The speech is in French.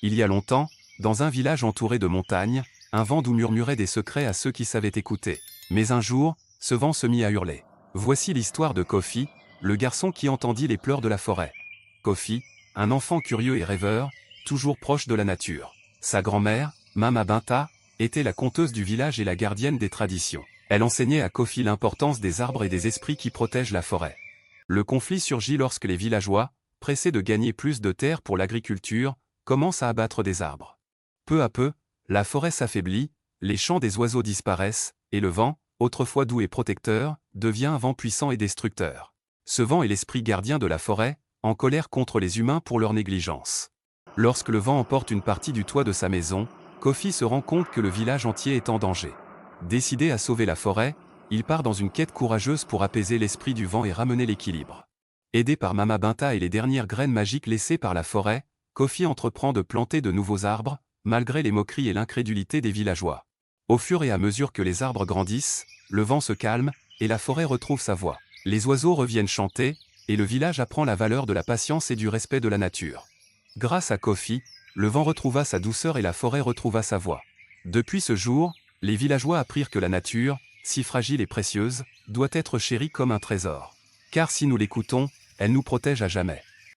Il y a longtemps, dans un village entouré de montagnes, un vent doux murmurait des secrets à ceux qui savaient écouter. Mais un jour, ce vent se mit à hurler. Voici l'histoire de Kofi, le garçon qui entendit les pleurs de la forêt. Kofi, un enfant curieux et rêveur, toujours proche de la nature. Sa grand-mère, Mama Binta, était la conteuse du village et la gardienne des traditions. Elle enseignait à Kofi l'importance des arbres et des esprits qui protègent la forêt. Le conflit surgit lorsque les villageois, pressés de gagner plus de terres pour l'agriculture, commencent à abattre des arbres. Peu à peu, la forêt s'affaiblit, les chants des oiseaux disparaissent, et le vent, autrefois doux et protecteur, devient un vent puissant et destructeur. Ce vent est l'esprit gardien de la forêt, en colère contre les humains pour leur négligence. Lorsque le vent emporte une partie du toit de sa maison, Kofi se rend compte que le village entier est en danger. Décidé à sauver la forêt, il part dans une quête courageuse pour apaiser l'esprit du vent et ramener l'équilibre. Aidé par Mama Binta et les dernières graines magiques laissées par la forêt, Kofi entreprend de planter de nouveaux arbres, malgré les moqueries et l'incrédulité des villageois. Au fur et à mesure que les arbres grandissent, le vent se calme, et la forêt retrouve sa voix. Les oiseaux reviennent chanter, et le village apprend la valeur de la patience et du respect de la nature. Grâce à Kofi, le vent retrouva sa douceur et la forêt retrouva sa voix. Depuis ce jour, les villageois apprirent que la nature, si fragile et précieuse, doit être chérie comme un trésor. Car si nous l'écoutons, elle nous protège à jamais.